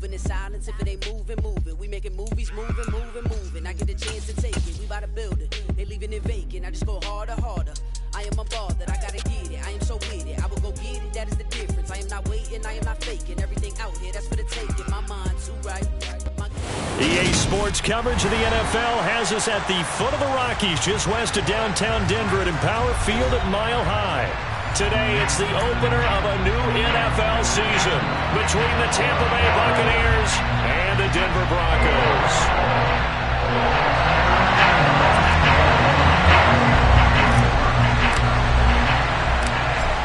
moving in silence. If it ain't moving, move it. We making movies, moving. I get a chance to take it. We bout to build it. They leaving it vacant. I just go harder. I am a ball that I gotta get it. I am so with it. I will go get it. That is the difference. I am not waiting. I am not faking. Everything out here, that's for the taking. My mind too right. EA Sports coverage of the NFL has us at the foot of the Rockies, just west of downtown Denver at Empower Field at Mile High. Today, it's the opener of a new NFL season between the Tampa Bay Buccaneers and the Denver Broncos.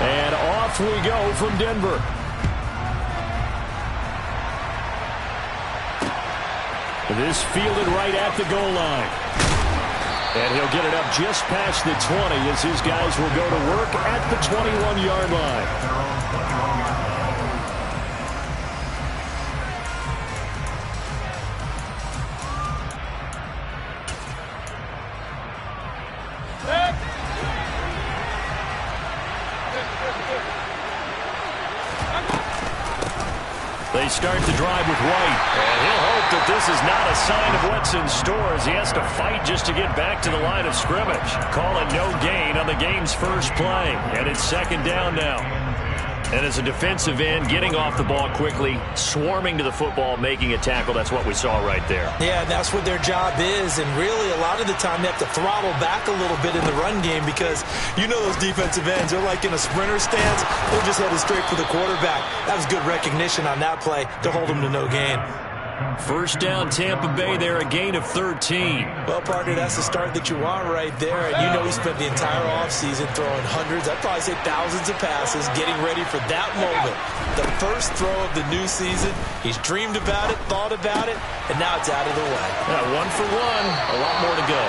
And off we go from Denver. This fielded right at the goal line. And he'll get it up just past the 20 as his guys will go to work at the 21-yard line. They start the drive with White. And he'll hope that this is not a sign of what's in store as he has to fight just to get back to the line of scrimmage. Calling no gain on the game's first play. And it's second down now. And as a defensive end, getting off the ball quickly, swarming to the football, making a tackle, that's what we saw right there. Yeah, that's what their job is. And really, a lot of the time, they have to throttle back a little bit in the run game because you know those defensive ends, they're like in a sprinter stance. They're just headed straight for the quarterback. That was good recognition on that play to hold them to no gain. First down, Tampa Bay there, a gain of 13. Well, partner, that's the start that you want right there. And you know he spent the entire offseason throwing hundreds, I'd probably say thousands of passes, getting ready for that moment. The first throw of the new season. He's dreamed about it, thought about it, and now it's out of the way. Yeah, 1 for 1, a lot more to go.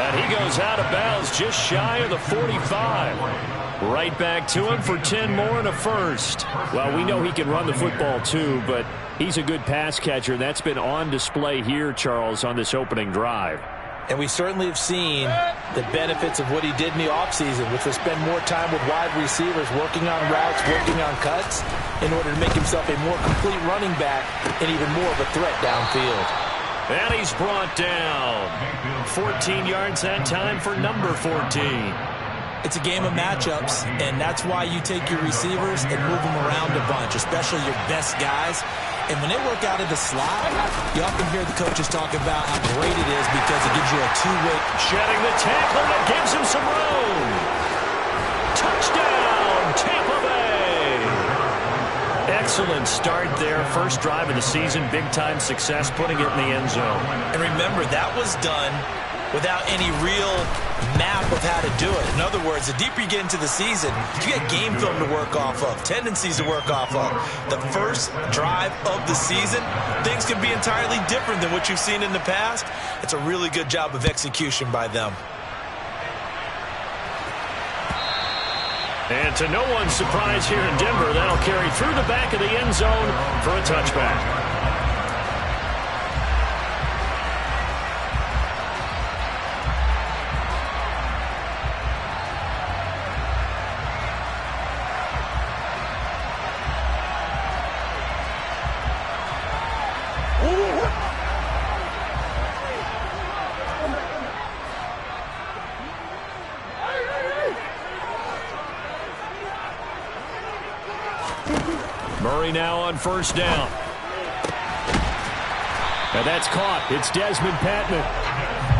And he goes out of bounds just shy of the 45. Right back to him for 10 more and a first. Well, we know he can run the football too, but he's a good pass catcher. That's been on display here, Charles, on this opening drive. And we certainly have seen the benefits of what he did in the offseason, which was spend more time with wide receivers, working on routes, working on cuts, in order to make himself a more complete running back and even more of a threat downfield. And he's brought down. 14 yards that time for number 14. It's a game of matchups, and that's why you take your receivers and move them around a bunch, especially your best guys. And when they work out of the slot, you often hear the coaches talk about how great it is because it gives you a two-way. Shedding the tackle that gives him some room. Touchdown, Tampa Bay. Excellent start there. First drive of the season, big-time success, putting it in the end zone. And remember, that was done without any real map of how to do it. In other words, the deeper you get into the season, you get game film to work off of, tendencies to work off of. The first drive of the season, things can be entirely different than what you've seen in the past. It's a really good job of execution by them. And to no one's surprise here in Denver, that'll carry through the back of the end zone for a touchback. Murray now on first down. And that's caught. It's Desmond Patman.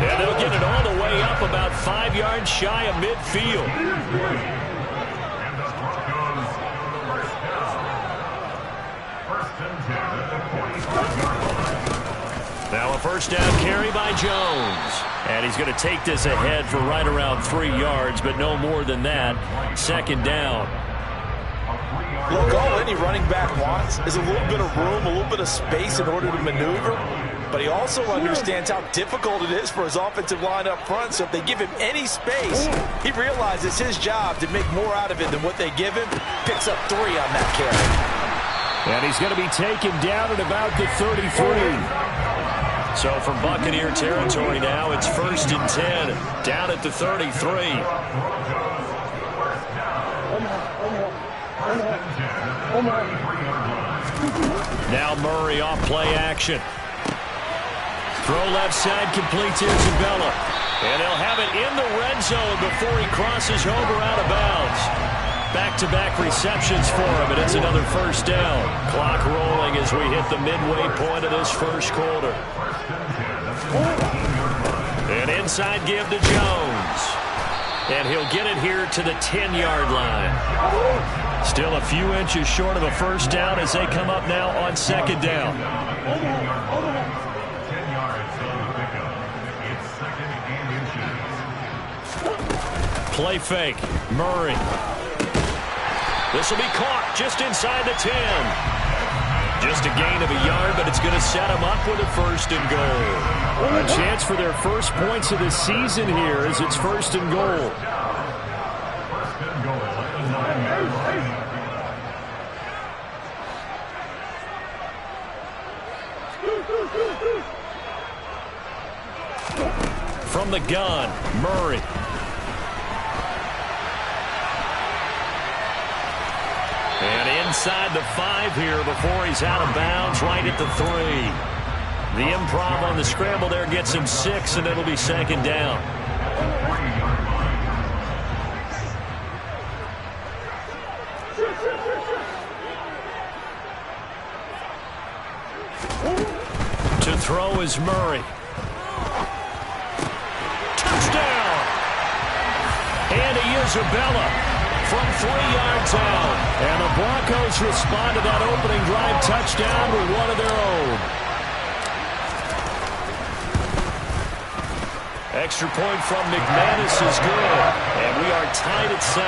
And they'll get it all the way up about 5 yards shy of midfield. Now a first down carry by Jones. And he's going to take this ahead for right around 3 yards, but no more than that. Second down. Look, all any running back wants is a little bit of room, a little bit of space in order to maneuver. But he also understands how difficult it is for his offensive line up front. So if they give him any space, he realizes his job to make more out of it than what they give him. Picks up 3 on that carry. And he's going to be taken down at about the 33. So from Buccaneer territory now, it's 1st and 10, down at the 33. Now Murray off play action. Throw left side completes Isabella. And he'll have it in the red zone before he crosses over out of bounds. Back-to-back receptions for him, and it's another first down. Clock rolling as we hit the midway point of this first quarter. An inside give to Jones. And he'll get it here to the 10-yard line. Still a few inches short of a first down as they come up now on second down. Play fake. Murray. This will be caught just inside the 10. Just a gain of a yard, but it's going to set them up with a first and goal. A chance for their first points of the season here as it's first and goal. From the gun, Murray. And inside the 5 here before he's out of bounds, right at the 3. The improv on the scramble there gets him 6, and it'll be second down. To throw is Murray. Touchdown! Andy Isabella from 3 yards out. And the Broncos respond to that opening drive touchdown with one of their own. Extra point from McManus is good. And we are tied at 7.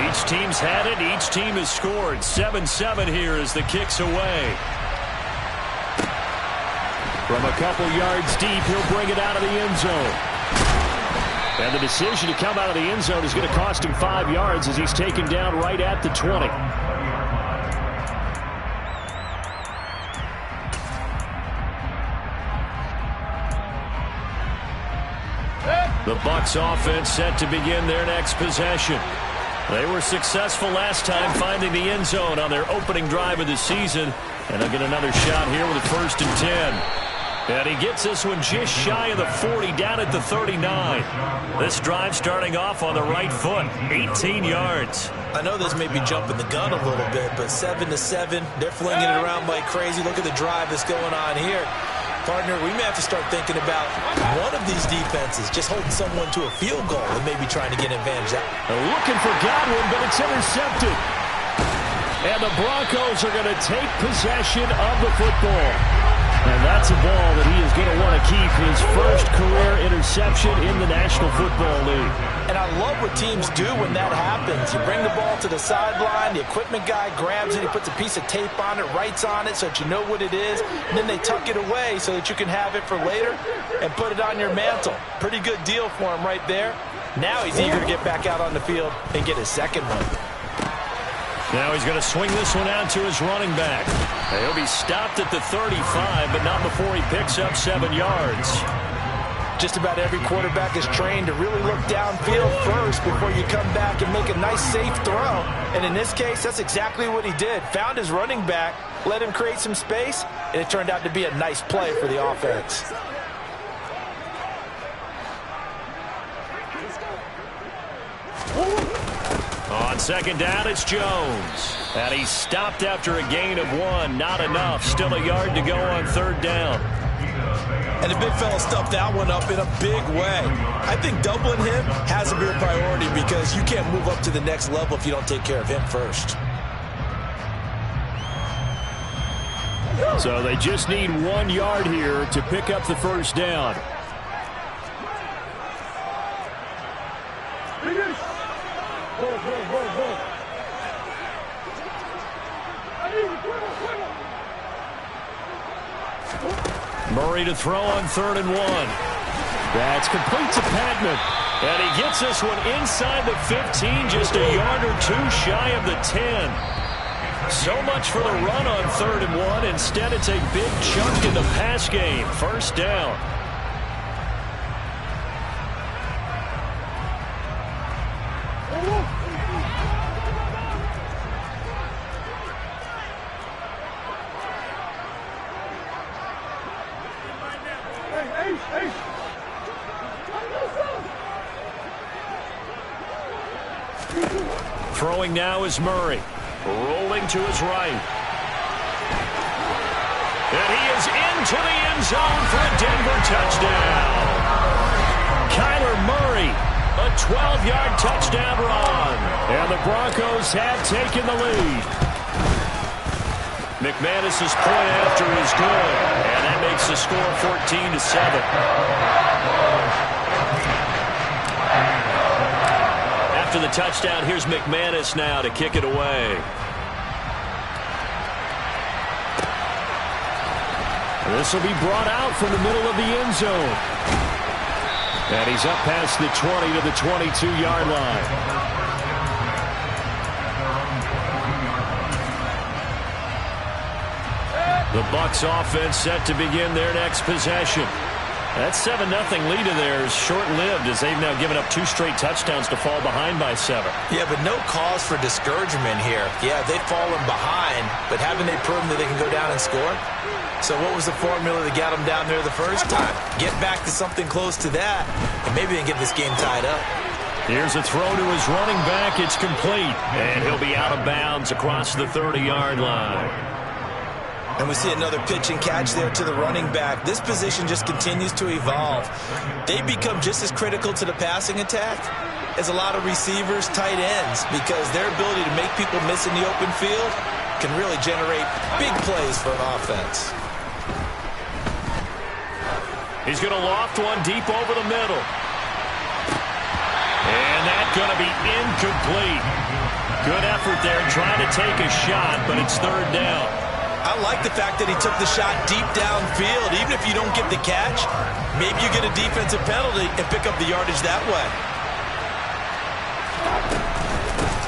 Each team's had it. Each team has scored. 7-7 here as the kick's away. From a couple yards deep, he'll bring it out of the end zone. And the decision to come out of the end zone is going to cost him 5 yards as he's taken down right at the 20. The Bucs offense set to begin their next possession. They were successful last time finding the end zone on their opening drive of the season. And they'll get another shot here with a 1st and 10. And he gets this one just shy of the 40, down at the 39. This drive starting off on the right foot, 18 yards. I know this may be jumping the gun a little bit, but 7-7, they're flinging it around like crazy. Look at the drive that's going on here. Partner, we may have to start thinking about one of these defenses just holding someone to a field goal and maybe trying to get an advantage out. Looking for Godwin, but it's intercepted. And the Broncos are going to take possession of the football. And that's a ball that he is going to want to keep, his first career interception in the National Football League. And I love what teams do when that happens. You bring the ball to the sideline, the equipment guy grabs it, he puts a piece of tape on it, writes on it so that you know what it is, and then they tuck it away so that you can have it for later and put it on your mantle. Pretty good deal for him right there. Now he's eager to get back out on the field and get his second one. Now he's going to swing this one out to his running back. He'll be stopped at the 35, but not before he picks up 7 yards. Just about every quarterback is trained to really look downfield first before you come back and make a nice, safe throw. And in this case, that's exactly what he did. Found his running back, let him create some space, and it turned out to be a nice play for the offense. On second down, it's Jones. And he's stopped after a gain of 1. Not enough. Still a yard to go on 3rd down. And the big fella stuffed that one up in a big way. I think doubling him has to be a priority because you can't move up to the next level if you don't take care of him first. So they just need 1 yard here to pick up the first down. Murray to throw on 3rd and 1. That's complete to Padman. And he gets this one inside the 15, just a yard or 2 shy of the 10. So much for the run on 3rd and 1. Instead, it's a big chunk in the pass game. First down. Throwing now is Murray. Rolling to his right. And he is into the end zone for a Denver touchdown. Kyler Murray, a 12-yard touchdown run. And the Broncos have taken the lead. McManus's point after is good. And that makes the score 14-7. After the touchdown, here's McManus now to kick it away. This will be brought out from the middle of the end zone. And he's up past the 20 to the 22-yard line. The Bucs offense set to begin their next possession. That 7-0 lead of theirs short-lived as they've now given up 2 straight touchdowns to fall behind by 7. Yeah, but no cause for discouragement here. Yeah, they've fallen behind, but haven't they proven that they can go down and score? So what was the formula that got them down there the first time? Get back to something close to that, and maybe they can get this game tied up. Here's a throw to his running back. It's complete, and he'll be out of bounds across the 30-yard line. And we see another pitch and catch there to the running back. This position just continues to evolve. They become just as critical to the passing attack as a lot of receivers, tight ends, because their ability to make people miss in the open field can really generate big plays for an offense. He's going to loft one deep over the middle. And that's going to be incomplete. Good effort there trying to take a shot, but it's third down. I like the fact that he took the shot deep downfield. Even if you don't get the catch, maybe you get a defensive penalty and pick up the yardage that way.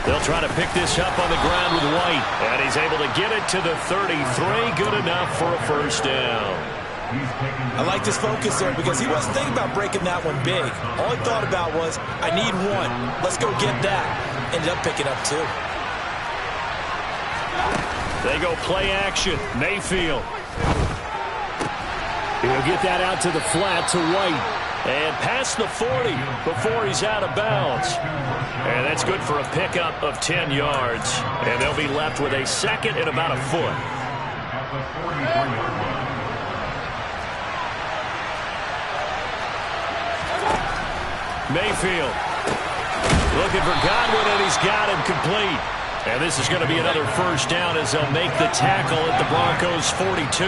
They'll try to pick this up on the ground with White. And he's able to get it to the 33. Good enough for a first down. I like this focus there because he wasn't thinking about breaking that one big. All he thought about was, I need one. Let's go get that. Ended up picking up 2. They go play action. Mayfield. He'll get that out to the flat to White. And past the 40 before he's out of bounds. And that's good for a pickup of 10 yards. And they'll be left with a second and about a foot. Mayfield. Looking for Godwin, and he's got him complete. And this is going to be another first down as they'll make the tackle at the Broncos' 42.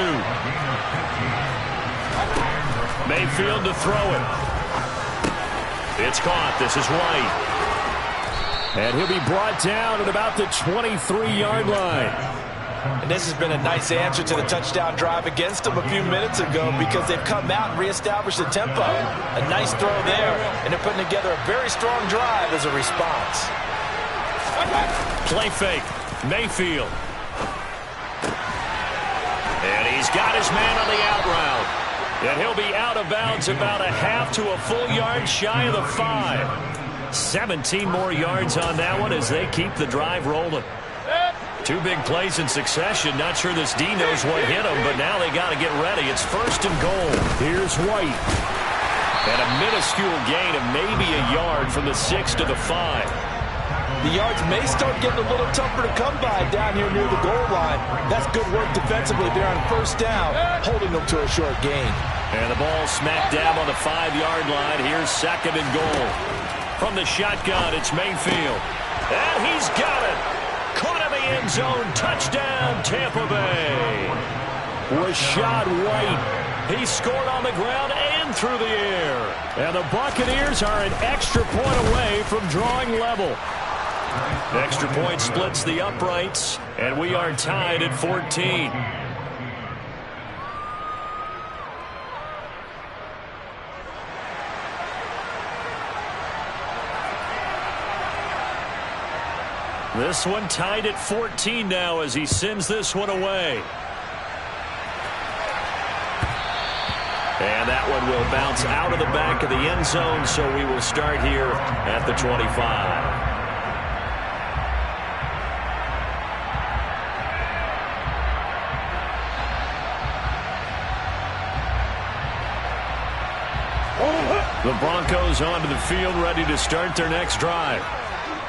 Mayfield to throw it. It's caught. This is White. And he'll be brought down at about the 23-yard line. And this has been a nice answer to the touchdown drive against them a few minutes ago because they've come out and reestablished the tempo. A nice throw there, and they're putting together a very strong drive as a response. Play fake. Mayfield. And he's got his man on the out route. And he'll be out of bounds about a half to a full yard shy of the 5. 17 more yards on that one as they keep the drive rolling. 2 big plays in succession. Not sure this D knows what hit him, but now they got to get ready. It's first and goal. Here's White. And a minuscule gain of maybe a yard from the 6 to the 5. The yards may start getting a little tougher to come by down here near the goal line. That's good work defensively there on first down, holding them to a short gain. And the ball smack dab on the 5-yard line. Here's second and goal. From the shotgun, it's Mayfield. And he's got it. Caught in the end zone. Touchdown, Tampa Bay. Rashad White. He scored on the ground and through the air. And the Buccaneers are an extra point away from drawing level. Extra point splits the uprights, and we are tied at 14. This one tied at 14 now as he sends this one away. And that one will bounce out of the back of the end zone, so we will start here at the 25. The Broncos onto the field ready to start their next drive.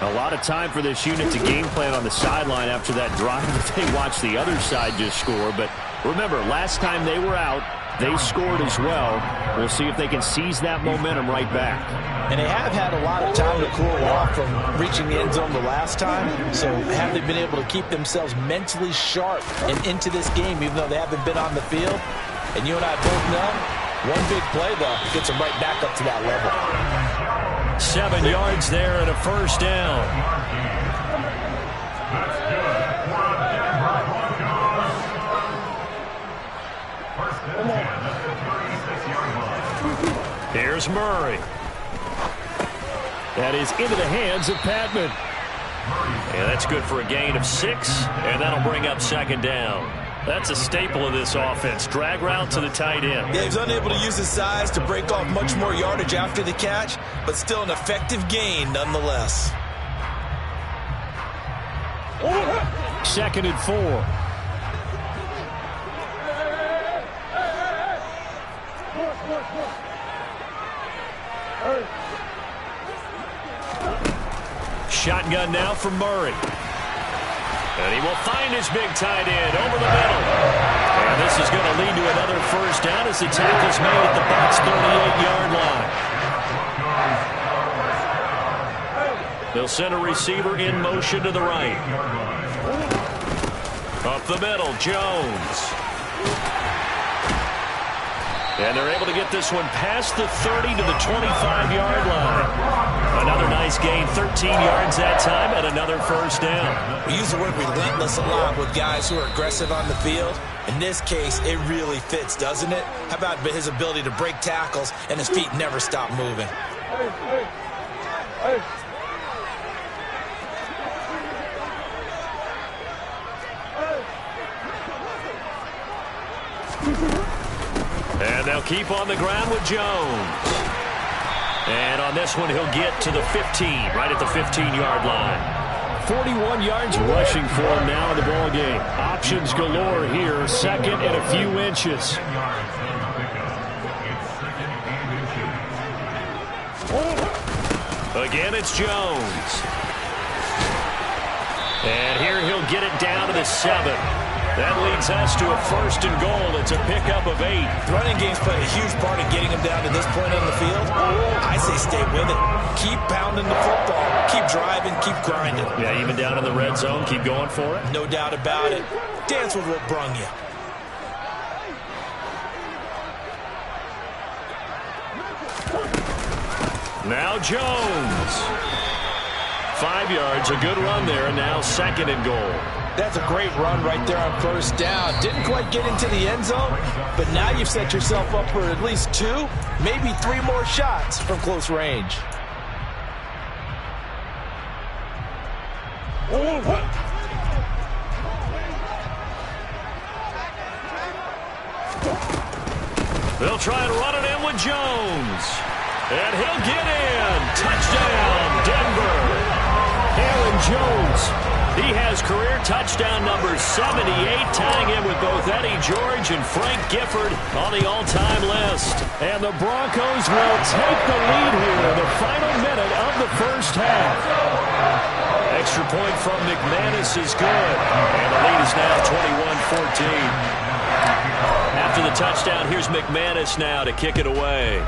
A lot of time for this unit to game plan on the sideline after that drive that they watched the other side just score. But remember, last time they were out, they scored as well. We'll see if they can seize that momentum right back. And they have had a lot of time to cool off from reaching the end zone the last time. So have they been able to keep themselves mentally sharp and into this game, even though they haven't been on the field? And you and I both know, one big play, though, gets them right back up to that level. 7 yards there and a first down. Here's Murray. That is into the hands of Patman. And that's good for a gain of 6, and that'll bring up second down. That's a staple of this offense. Drag route to the tight end. Yeah, he's unable to use his size to break off much more yardage after the catch, but still an effective gain nonetheless. 2nd and 4. Shotgun now for Murray. And he will find his big tight end over the middle. And this is going to lead to another first down as the tackle's made at the Bucs' 38-yard line. They'll send a receiver in motion to the right. Up the middle, Jones. And they're able to get this one past the 30 to the 25-yard line. Another nice gain, 13 yards that time, and another first down. We use the word relentless a lot with guys who are aggressive on the field. In this case, it really fits, doesn't it? How about his ability to break tackles and his feet never stop moving? And they'll keep on the ground with Jones. And on this one, he'll get to the 15, right at the 15-yard line. 41 yards rushing for him now in the ball game. Options galore here, 2nd and a few inches. Again, it's Jones. And here he'll get it down to the 7. That leads us to a 1st and goal. It's a pickup of 8. The running game's played a huge part in getting him down to this point on the field. I say stay with it. Keep pounding the football. Keep driving. Keep grinding. Yeah, even down in the red zone, keep going for it. No doubt about it. Dance with what brung you. Now Jones. 5 yards, a good run there, and now 2nd and goal. That's a great run right there on first down. Didn't quite get into the end zone, but now you've set yourself up for at least 2, maybe 3 more shots from close range. They'll try and run it in with Jones. And he'll get in. Touchdown, Denver. Aaron Jones. He has career touchdown number 78, tying in with both Eddie George and Frank Gifford on the all-time list. And the Broncos will take the lead here in the final minute of the first half. Extra point from McManus is good. And the lead is now 21-14. After the touchdown, here's McManus now to kick it away.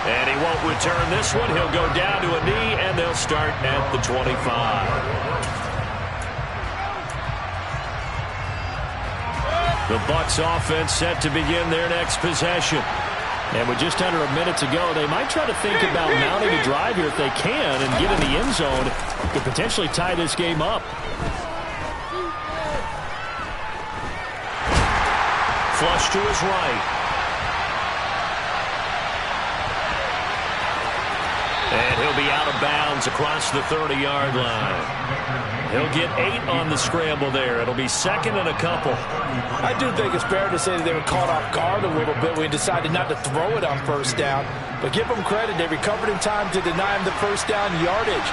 And he won't return this one. He'll go down to a knee, and they'll start at the 25. The Bucs offense set to begin their next possession. And with just under a minute to go, they might try to think about mounting a drive here if they can and get in the end zone to potentially tie this game up. Flush to his right. And he'll be out of bounds across the 30-yard line. He'll get 8 on the scramble there. It'll be 2nd and a couple. I do think it's fair to say that they were caught off guard a little bit when he decided not to throw it on first down. But give them credit. They recovered in time to deny him the first down yardage.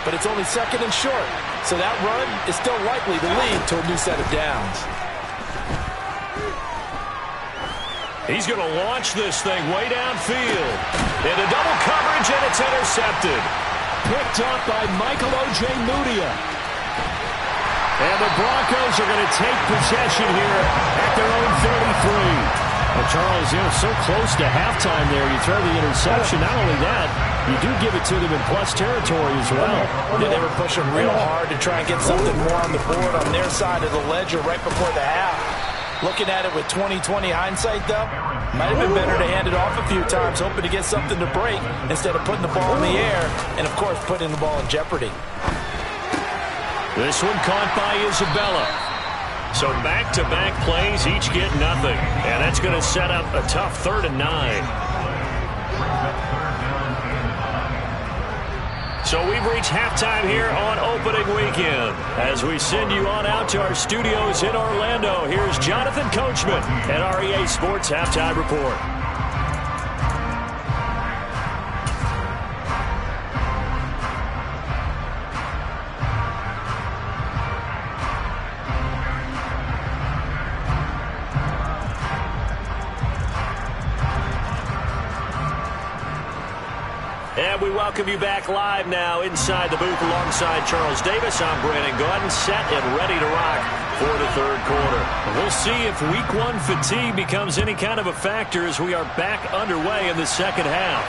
But it's only 2nd and short. So that run is still likely to lead to a new set of downs. He's going to launch this thing way downfield. Into double coverage, and it's intercepted. Picked up by Michael O.J. Mudia. And the Broncos are going to take possession here at their own 33. Well, Charles, so close to halftime there. You throw the interception. Not only that, you do give it to them in plus territory as well. Yeah, they were pushing real hard to try and get something more on the board on their side of the ledger right before the half. Looking at it with 20/20 hindsight, though, might have been better to hand it off a few times, hoping to get something to break instead of putting the ball in the air and, of course, putting the ball in jeopardy. This one caught by Isabella. So back-to-back plays, each get nothing. And that's going to set up a tough 3rd and 9. So we've reached halftime here on opening weekend. As we send you on out to our studios in Orlando, here's Jonathan Coachman at REA Sports Halftime Report. And we welcome you back live now inside the booth alongside Charles Davis. I'm Brandon Gordon, set and ready to rock for the 3rd quarter. We'll see if Week 1 fatigue becomes any kind of a factor as we are back underway in the 2nd half.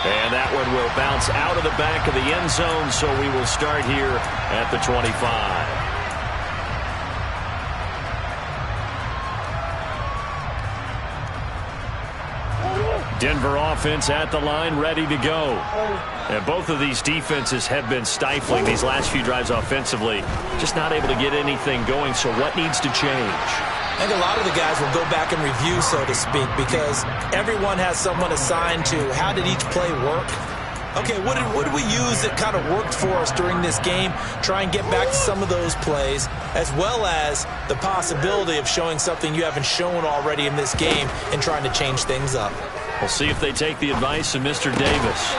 And that one will bounce out of the back of the end zone, so we will start here at the 25. Denver offense at the line, ready to go. And both of these defenses have been stifling these last few drives offensively. Just not able to get anything going, so what needs to change? I think a lot of the guys will go back and review, so to speak, because everyone has someone assigned to how did each play work. Okay, what did we use that kind of worked for us during this game? Try and get back to some of those plays, as well as the possibility of showing something you haven't shown already in this game and trying to change things up. We'll see if they take the advice of Mr. Davis.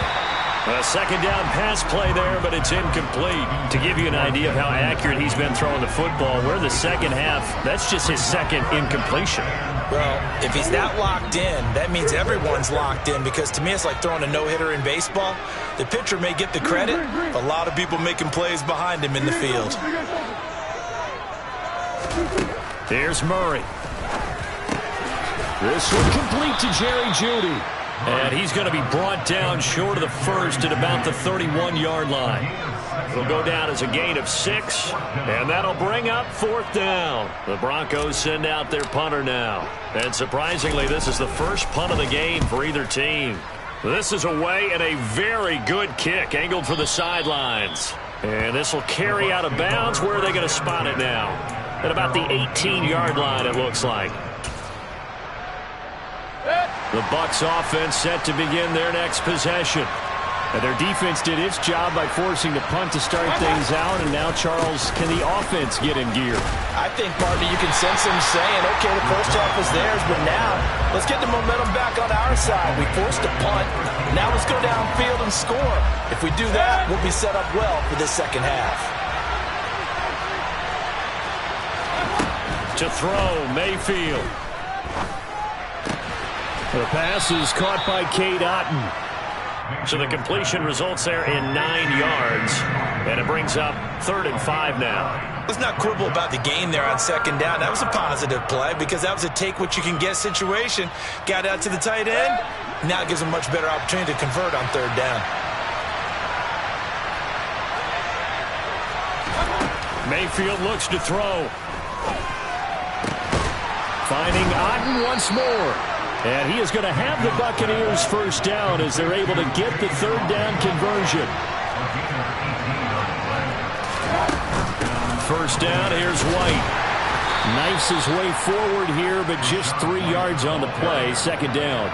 A 2nd down pass play there, but it's incomplete. To give you an idea of how accurate he's been throwing the football, we're the 2nd half. That's just his 2nd incompletion. Well, if he's not locked in, that means everyone's locked in, because to me it's like throwing a no-hitter in baseball. The pitcher may get the credit, a lot of people making plays behind him in the field. Here's Murray. This one complete to Jerry Jeudy. And he's going to be brought down short of the first at about the 31-yard line. It'll go down as a gain of 6, and that'll bring up 4th down. The Broncos send out their punter now. And surprisingly, this is the first punt of the game for either team. This is away, and a very good kick angled for the sidelines. And this will carry out of bounds. Where are they going to spot it now? At about the 18-yard line, it looks like. The Bucs offense set to begin their next possession. And their defense did its job by forcing the punt to start things out. And now, Charles, can the offense get in gear? I think, partner, you can sense them saying, okay, the first half was theirs, but now let's get the momentum back on our side. We forced a punt. Now let's go downfield and score. If we do that, we'll be set up well for this 2nd half. To throw, Mayfield. The pass is caught by Cade Otton. So the completion results there in 9 yards. And it brings up 3rd and 5 now. Let's not quibble about the gain there on 2nd down. That was a positive play because that was a take-what-you-can-get situation. Got out to the tight end. Now it gives them a much better opportunity to convert on 3rd down. Mayfield looks to throw. Finding Otton once more. And he is going to have the Buccaneers first down as they're able to get the 3rd down conversion. First down, here's White. Knifes his way forward here, but just 3 yards on the play. 2nd down.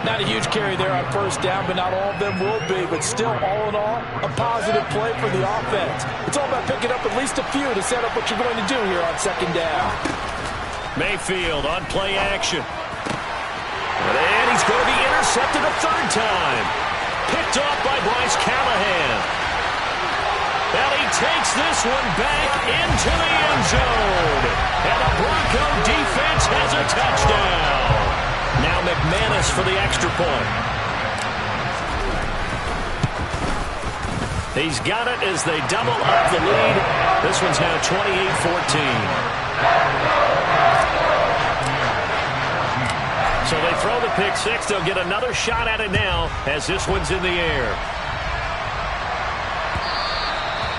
Not a huge carry there on 1st down, but not all of them will be. But still, all in all, a positive play for the offense. It's all about picking up at least a few to set up what you're going to do here on 2nd down. Mayfield on play action. And he's going to be intercepted a 3rd time. Picked off by Bryce Callahan. Well, he takes this one back into the end zone. And the Bronco defense has a touchdown. Now McManus for the extra point. He's got it as they double up the lead. This one's now 28-14. So they throw the pick six. They'll get another shot at it now as this one's in the air.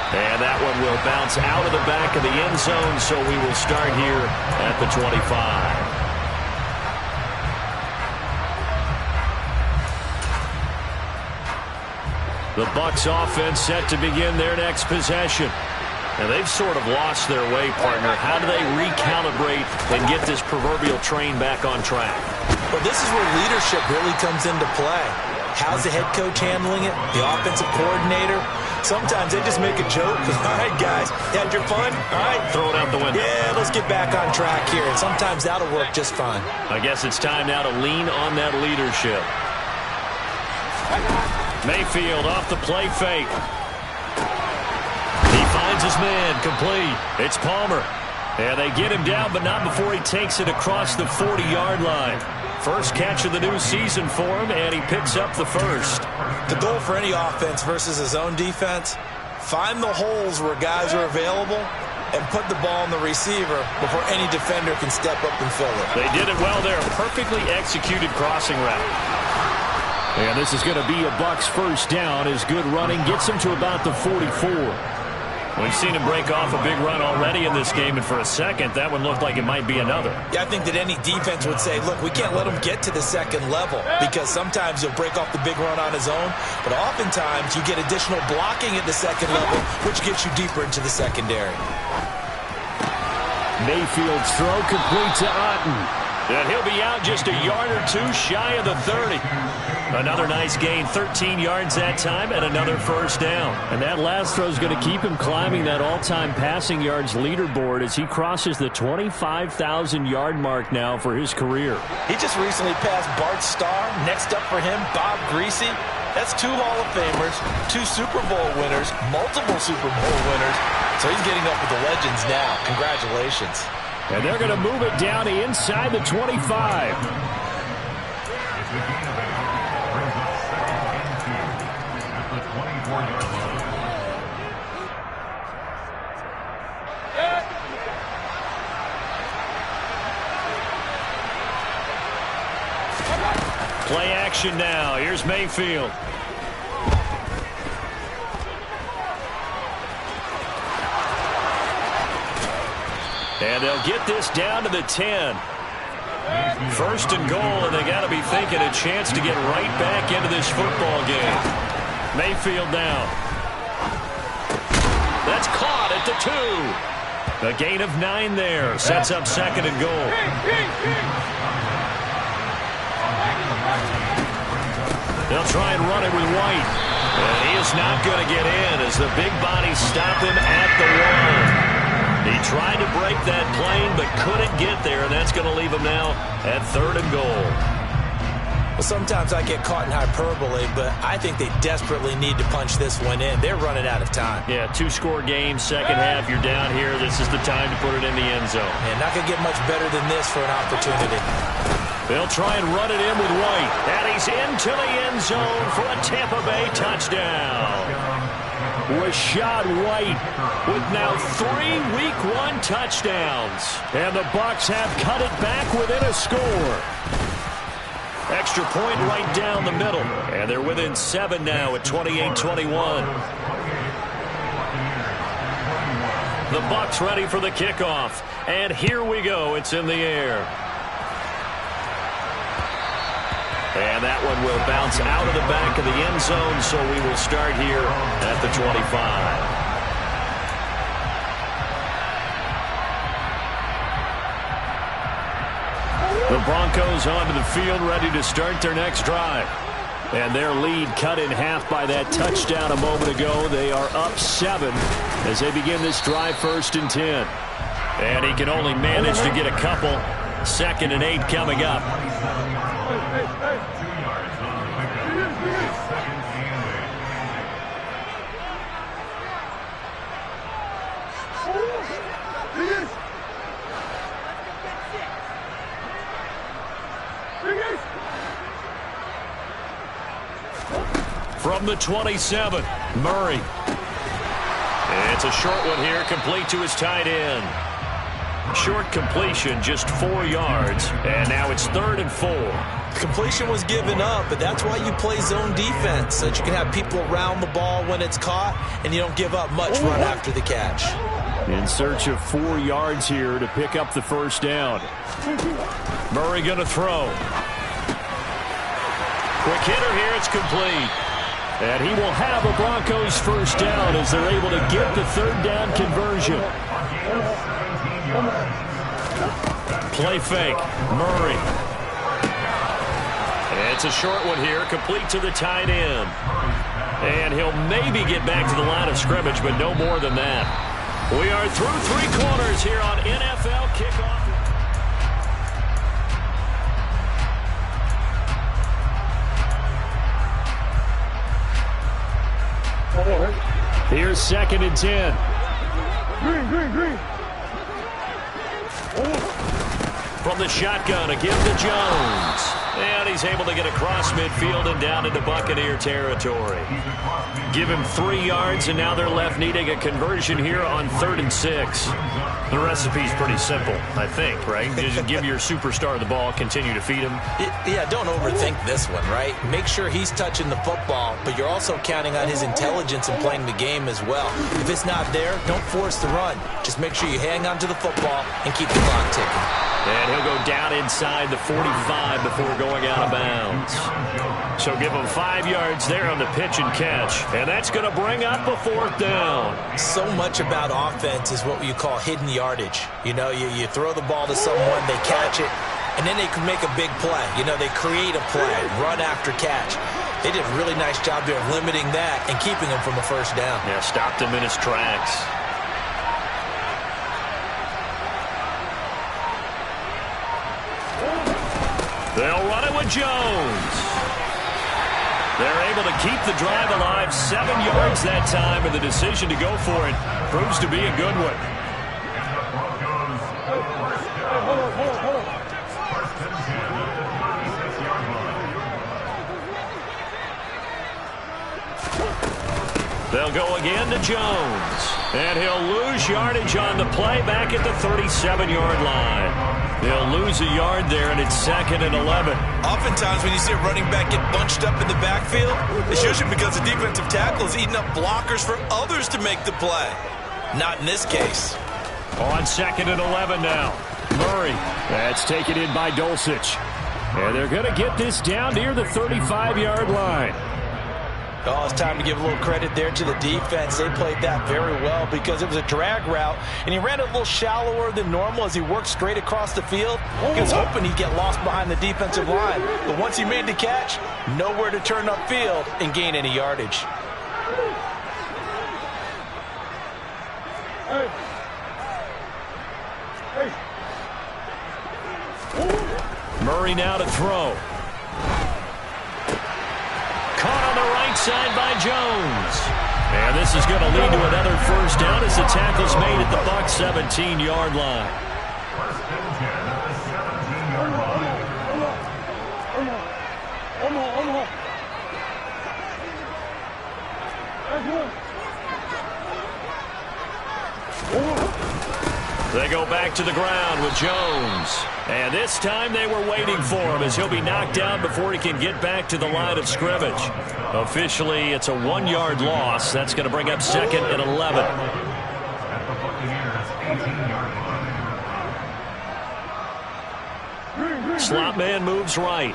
And that one will bounce out of the back of the end zone, so we will start here at the 25. The Bucs offense set to begin their next possession. And they've sort of lost their way, partner. How do they recalibrate and get this proverbial train back on track? Well, this is where leadership really comes into play. How's the head coach handling it? The offensive coordinator? Sometimes they just make a joke. All right, guys, you had your fun? All right. Throw it out the window. Yeah, let's get back on track here. And sometimes that'll work just fine. I guess it's time now to lean on that leadership. Mayfield off the play fake. He finds his man, complete. It's Palmer. And they get him down, but not before he takes it across the 40-yard line. First catch of the new season for him, and he picks up the first. The goal for any offense versus his own defense, find the holes where guys are available and put the ball in the receiver before any defender can step up and fill it. They did it well there. Perfectly executed crossing route. And this is going to be a Bucs first down as good running gets him to about the 44. We've seen him break off a big run already in this game, and for a second, that one looked like it might be another. Yeah, I think that any defense would say, look, we can't let him get to the second level because sometimes he'll break off the big run on his own, but oftentimes you get additional blocking at the second level, which gets you deeper into the secondary. Mayfield's throw complete to Otten. And he'll be out just a yard or two shy of the 30. Another nice gain, 13 yards that time, and another first down. And that last throw is going to keep him climbing that all-time passing yards leaderboard as he crosses the 25,000-yard mark now for his career. He just recently passed Bart Starr. Next up for him, Bob Greasy. That's 2 Hall of Famers, 2 Super Bowl winners, multiple Super Bowl winners. So he's getting up with the legends now. Congratulations. And they're going to move it down inside the 25. Play action now. Here's Mayfield. And they'll get this down to the 10. First and goal, and they got to be thinking a chance to get right back into this football game. Mayfield now. That's caught at the 2. A gain of 9 there. Sets up second and goal. They'll try and run it with White. And he is not going to get in as the big bodies stop him at the 1. He tried to break that plane but couldn't get there, and that's going to leave him now at 3rd and goal. Well, sometimes I get caught in hyperbole, but I think they desperately need to punch this one in. They're running out of time. Yeah, 2-score game, second half. You're down here. This is the time to put it in the end zone. And not going to get much better than this for an opportunity. They'll try and run it in with White. And he's into the end zone for a Tampa Bay touchdown. Rashad White with now 3 Week 1 touchdowns. And the Bucs have cut it back within a score. Extra point right down the middle. And they're within 7 now at 28-21. The Bucs ready for the kickoff. And here we go. It's in the air. And that one will bounce out of the back of the end zone, so we will start here at the 25. The Broncos onto the field, ready to start their next drive. And their lead cut in half by that touchdown a moment ago. They are up 7 as they begin this drive, 1st and 10. And he can only manage to get a couple. 2nd and 8 coming up. From the 27, Murray. It's a short one here, complete to his tight end. Short completion, just 4 yards, and now it's 3rd and 4. Completion was given up, but that's why you play zone defense, so that you can have people around the ball when it's caught, and you don't give up much run after the catch. In search of 4 yards here to pick up the first down. Murray going to throw. Quick hitter here, it's complete. And he will have a Broncos first down as they're able to get the 3rd down conversion. Play fake, Murray. It's a short one here, complete to the tight end. And he'll maybe get back to the line of scrimmage, but no more than that. We are through 3 quarters here on NFL Kickoff. Here's 2nd and 10. Green. From the shotgun, again to Jones. And he's able to get across midfield and down into Buccaneer territory. Give him 3 yards, and now they're left needing a conversion here on 3rd and 6. The recipe's pretty simple, I think, right? Just give your superstar the ball, continue to feed him. Yeah, don't overthink this one, right? Make sure he's touching the football, but you're also counting on his intelligence in playing the game as well. If it's not there, don't force the run. Just make sure you hang on to the football and keep the clock ticking. And he'll go down inside the 45 before going out of bounds. So give him 5 yards there on the pitch and catch. And that's going to bring up a 4th down. So much about offense is what you call hidden yardage. You know, you throw the ball to someone, they catch it, and then they can make a big play. You know, they create a play, run after catch. They did a really nice job there of limiting that and keeping him from a first down. Yeah, stopped him in his tracks. They'll run it with Jones. They're able to keep the drive alive, 7 yards that time, and the decision to go for it proves to be a good one. They'll go again to Jones. And he'll lose yardage on the play back at the 37-yard line. They'll lose a yard there, and it's 2nd and 11. Oftentimes when you see a running back get bunched up in the backfield, it's usually because the defensive tackle is eating up blockers for others to make the play. Not in this case. On 2nd and 11 now. Murray. That's taken in by Dulcich. And they're going to get this down near the 35-yard line. Oh, it's time to give a little credit there to the defense. They played that very well because it was a drag route, and he ran it a little shallower than normal as he worked straight across the field. He was hoping he'd get lost behind the defensive line, but once he made the catch, nowhere to turn upfield and gain any yardage. Murray now to throw. Caught on the right side by Jones. And this is going to lead to another first down as the tackle's made at the Bucs 17-yard line. They go back to the ground with Jones. And this time they were waiting for him as he'll be knocked down before he can get back to the line of scrimmage. Officially, it's a 1-yard loss. That's going to bring up 2nd and 11. Slot man moves right.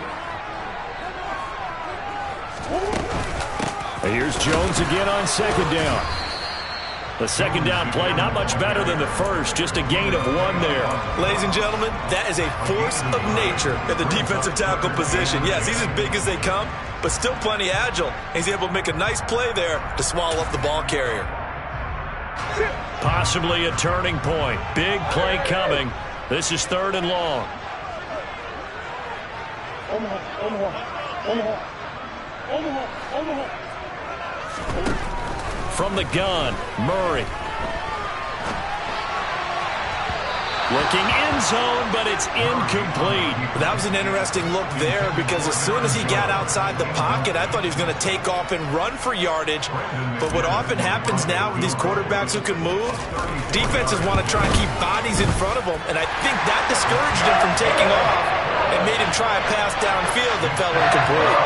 Here's Jones again on 2nd down. The 2nd down play, not much better than the first, just a gain of 1 there. Ladies and gentlemen, that is a force of nature at the defensive tackle position. Yes, he's as big as they come, but still plenty agile. He's able to make a nice play there to swallow up the ball carrier. Possibly a turning point. Big play coming. This is 3rd and long. From the gun, Murray. Looking end zone, but it's incomplete. That was an interesting look there because as soon as he got outside the pocket, I thought he was going to take off and run for yardage. But what often happens now with these quarterbacks who can move, defenses want to try and keep bodies in front of them, and I think that discouraged him from taking off and made him try a pass downfield that fell incomplete.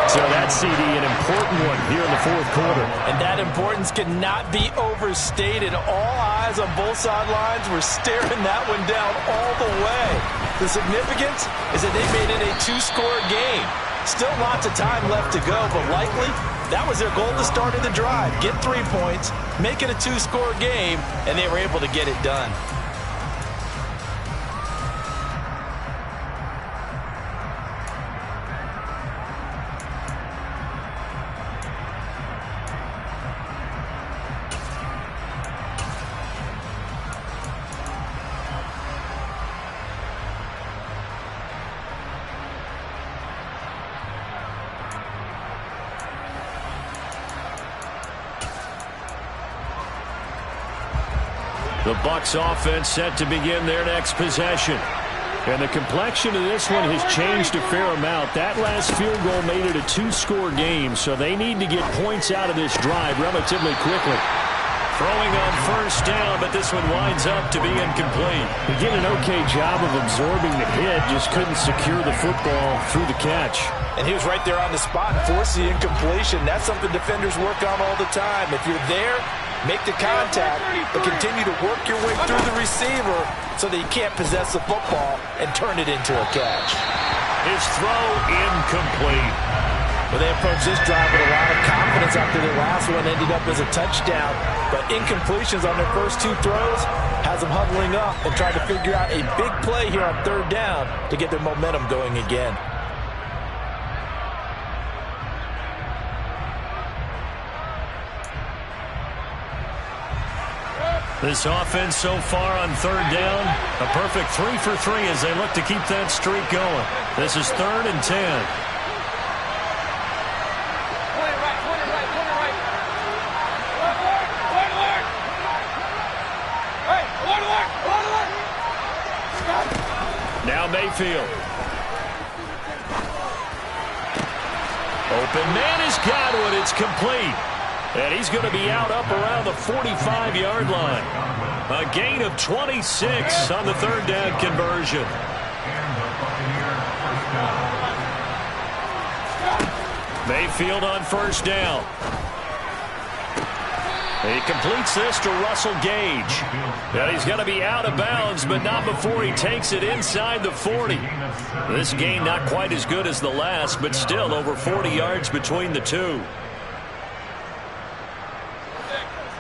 So that CD, an important one here in the fourth quarter. And that importance cannot be overstated. All eyes on both sidelines were staring that one down all the way. The significance is that they made it a two-score game. Still lots of time left to go, but likely that was their goal to start of the drive. Get 3 points, make it a two-score game, and they were able to get it done. The Bucs offense set to begin their next possession. And the complexion of this one has changed a fair amount. That last field goal made it a two-score game, so they need to get points out of this drive relatively quickly. Throwing on first down, but this one winds up to be incomplete. He did an okay job of absorbing the hit, just couldn't secure the football through the catch. And he was right there on the spot and forced the incompletion. That's something defenders work on all the time. If you're there, make the contact, but continue to work your way through the receiver so that you can't possess the football and turn it into a catch. His throw incomplete. Well, they approached this drive with a lot of confidence after their last one ended up as a touchdown. But incompletions on their first two throws has them huddling up and trying to figure out a big play here on third down to get their momentum going again. This offense so far on third down, a perfect 3 for 3 as they look to keep that streak going. This is 3rd and 10. Now Mayfield. Open man has got one. It's complete. And he's going to be out up around the 45-yard line. A gain of 26 on the third down conversion. Mayfield on first down. He completes this to Russell Gage. And he's going to be out of bounds, but not before he takes it inside the 40. This gain not quite as good as the last, but still over 40 yards between the two.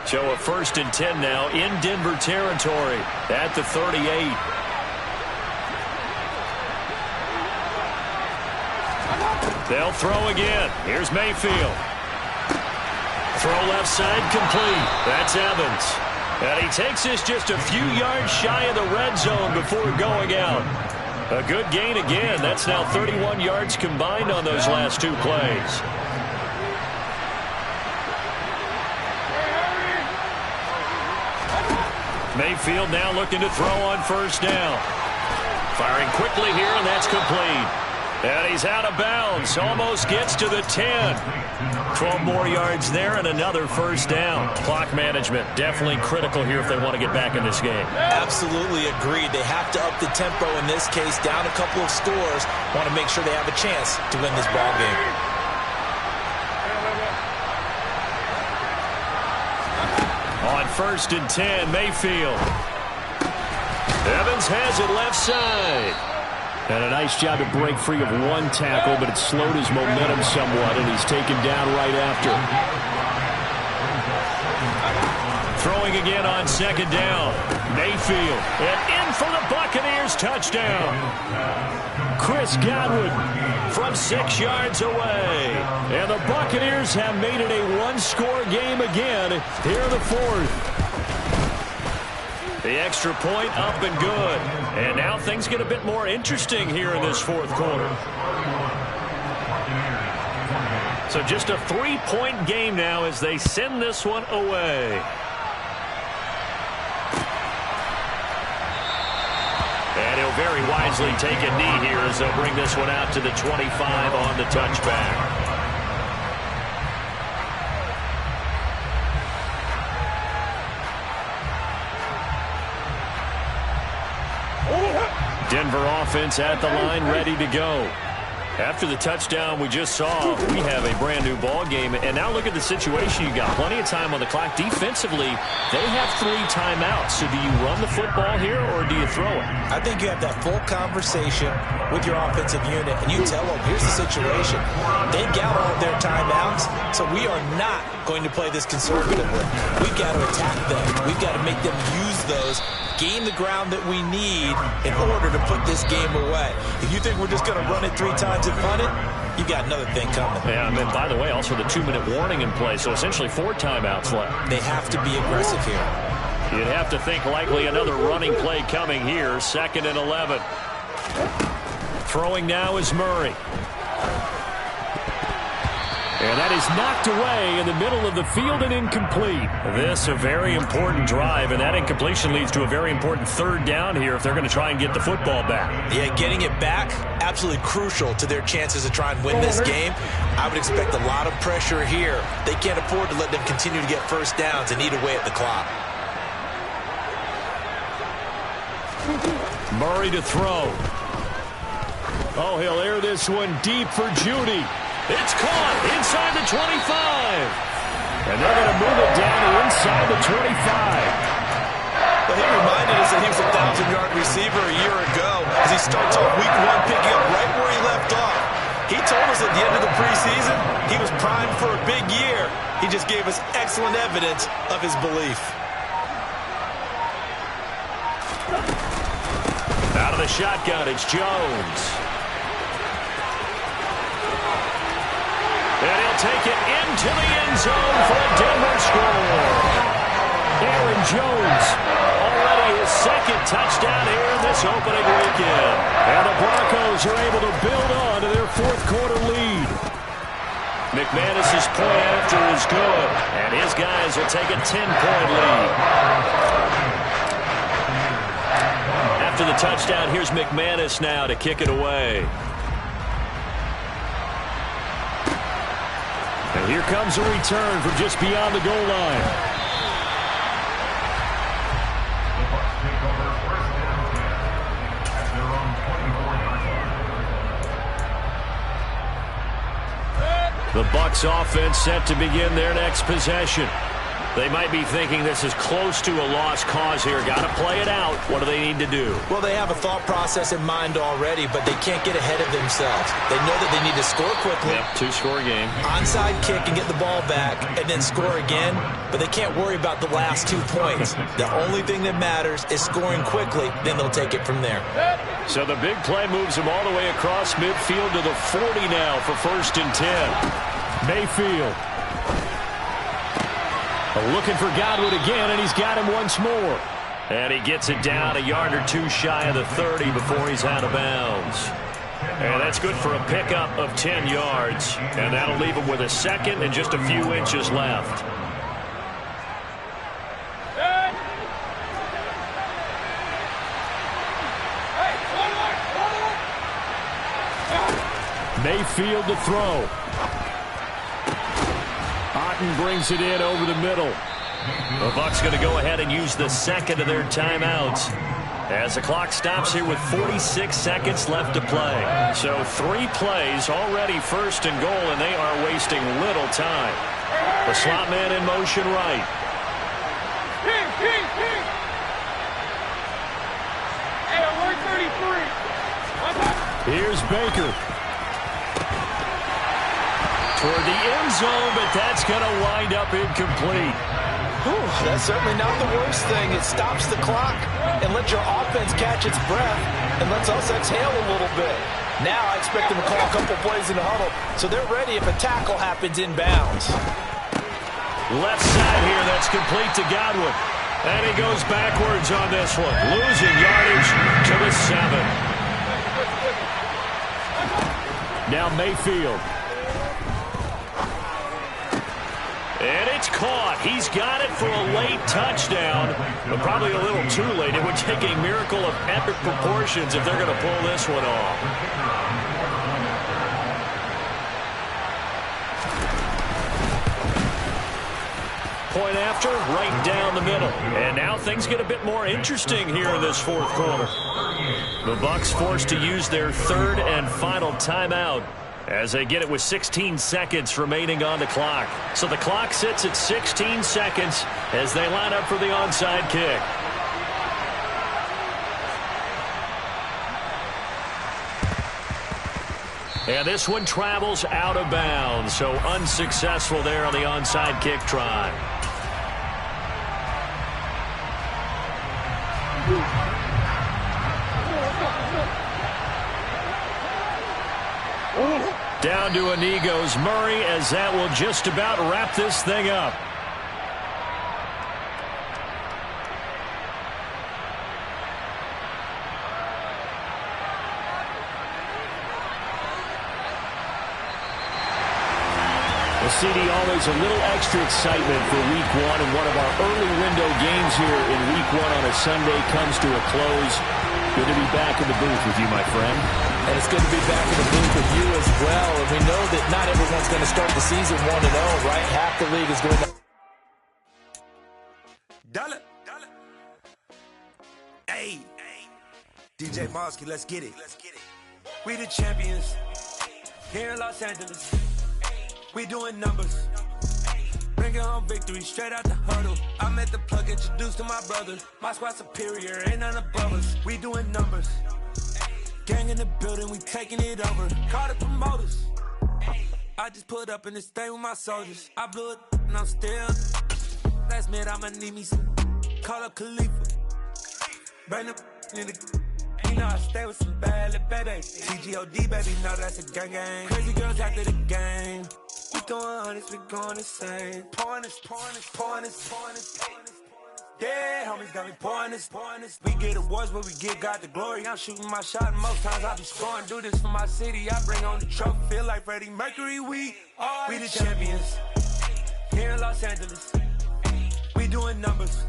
So a 1st and 10 now in Denver territory at the 38. They'll throw again. Here's Mayfield. Throw left side complete. That's Evans. And he takes this just a few yards shy of the red zone before going out. A good gain again. That's now 31 yards combined on those last two plays. Mayfield now looking to throw on first down. Firing quickly here, and that's complete. And he's out of bounds. Almost gets to the 10. 12 more yards there and another first down. Clock management definitely critical here if they want to get back in this game. Absolutely agreed. They have to up the tempo in this case. Down a couple of scores. Want to make sure they have a chance to win this ball game. On 1st and 10, Mayfield. Evans has it left side. And a nice job to break free of one tackle, but it slowed his momentum somewhat, and he's taken down right after. Throwing again on 2nd down. Mayfield. And in for the Buccaneers touchdown. Chris Godwin from 6 yards away. And the Buccaneers have made it a one-score game again here in the 4th. The extra point up and good. And now things get a bit more interesting here in this 4th quarter. So just a 3-point game now as they send this one away. very wisely take a knee here as they'll bring this one out to the 25 on the touchback. Denver offense at the line, ready to go. After the touchdown we just saw, we have a brand new ball game. And now look at the situation. You got plenty of time on the clock. Defensively, they have 3 timeouts. So do you run the football here or do you throw it? I think you have that full conversation with your offensive unit, and you tell them, here's the situation. They've got all of their timeouts, so we are not going to play this conservatively. We've got to attack them. We've got to make them use those, gain the ground that we need in order to put this game away. If you think we're just going to run it 3 times and punt it, you got another thing coming. Yeah, and then, by the way, also the 2-minute warning in play, so essentially 4 timeouts left. They have to be aggressive here. You'd have to think likely another running play coming here, 2nd and 11. Throwing now is Murray. And that is knocked away in the middle of the field and incomplete. This a very important drive, and that incompletion leads to a very important 3rd down here if they're going to try and get the football back. Yeah, getting it back, absolutely crucial to their chances to try and win this game. I would expect a lot of pressure here. They can't afford to let them continue to get first downs and eat away at the clock. Murray to throw. Oh, he'll air this one deep for Judy. It's caught inside the 25. And they're going to move it down to inside the 25. Well, he reminded us that he was a 1,000-yard receiver a year ago as he starts off week 1 picking up right where he left off. He told us at the end of the preseason he was primed for a big year. He just gave us excellent evidence of his belief. Out of the shotgun, it's Jones. And he'll take it into the end zone for a Denver score. Aaron Jones, already his 2nd touchdown here in this opening weekend. And the Broncos are able to build on to their 4th quarter lead. McManus's point after is good, and his guys will take a 10-point lead. After the touchdown, here's McManus now to kick it away. And here comes a return from just beyond the goal line. The Bucs offense set to begin their next possession. They might be thinking this is close to a lost cause here. Got to play it out. What do they need to do? Well, they have a thought process in mind already, but they can't get ahead of themselves. They know that they need to score quickly. Yep, 2-score game. Onside kick and get the ball back and then score again, but they can't worry about the last 2 points. The only thing that matters is scoring quickly, then they'll take it from there. So the big play moves them all the way across midfield to the 40 now for 1st and 10. Mayfield. Looking for Godwin again, and he's got him once more. And he gets it down a yard or 2 shy of the 30 before he's out of bounds. And that's good for a pickup of 10 yards. And that'll leave him with a 2nd and just a few inches left. Mayfield to throw. Otten brings it in over the middle. The Bucs going to go ahead and use the 2nd of their timeouts as the clock stops here with 46 seconds left to play. So 3 plays already 1st and goal, and they are wasting little time. The slot man in motion right. Here's Baker. Toward the end zone, but that's going to wind up incomplete. Whew, that's certainly not the worst thing. It stops the clock and lets your offense catch its breath and lets us exhale a little bit. Now I expect them to call a couple plays in the huddle, so they're ready if a tackle happens inbounds. Left side here, that's complete to Godwin. And he goes backwards on this one, losing yardage to the 7. Now Mayfield. And it's caught. He's got it for a late touchdown, but probably a little too late. It would take a miracle of epic proportions if they're going to pull this one off. Point after, right down the middle. And now things get a bit more interesting here in this fourth quarter. The Bucs forced to use their third and final timeout as they get it with 16 seconds remaining on the clock. So the clock sits at 16 seconds as they line up for the onside kick. And this one travels out of bounds, so unsuccessful there on the onside kick try. Down to a knee goes Murray, as that will just about wrap this thing up. Well, CD, always a little extra excitement for Week 1, and one of our early window games here in Week 1 on a Sunday comes to a close. Good to be back in the booth with you, my friend. And it's good to be back in the booth with you as well. And we know that not everyone's going to start the season 1-0, right? Half the league is going to... Dollar. Hey. DJ Mosky, let's get it. We the champions here in Los Angeles. We doing numbers. Bringing home victory straight out the huddle. I met the plug, introduced to my brother. My squad superior, ain't none above us. We doing numbers. Gang in the building, we taking it over. Call the promoters. I just put up in this thing with my soldiers. I blew it and I'm still. Last minute, I'ma need me some. Call up Khalifa. Bring the in the. You know I stay with some bad little baby. TGOD, baby, know that's a gang gang. Crazy girls after the game. We throwing hundreds, we going insane. Pouring this. Yeah, homies got me pouring this. We get awards, but we give God the glory. I'm shooting my shot, and most times I be scoring. Do this for my city, I bring on the trophy. Feel like Freddie Mercury, we the champions here in Los Angeles. We doing numbers.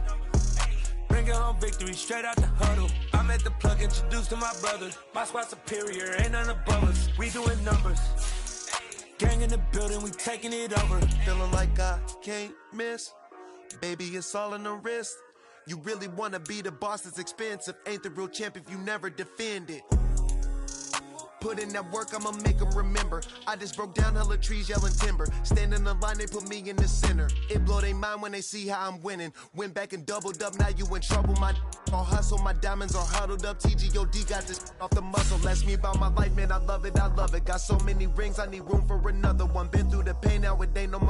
Bringing home victory straight out the huddle. I met the plug, introduced to my brother. My squad superior, ain't none above us. We doing numbers. Gang in the building, we taking it over. Feeling like I can't miss. Baby, it's all in the wrist. You really wanna be the boss, it's expensive. Ain't the real champ if you never defend it. Put in that work, I'ma make them remember. I just broke down hella trees, yelling timber. Stand in the line, they put me in the center. It blow their mind when they see how I'm winning. Went back and doubled up, now you in trouble. My all hustle, my diamonds are huddled up. TGOD got this off the muscle. That's me about my life, man, I love it. Got so many rings, I need room for another one. Been through the pain, now it ain't no more.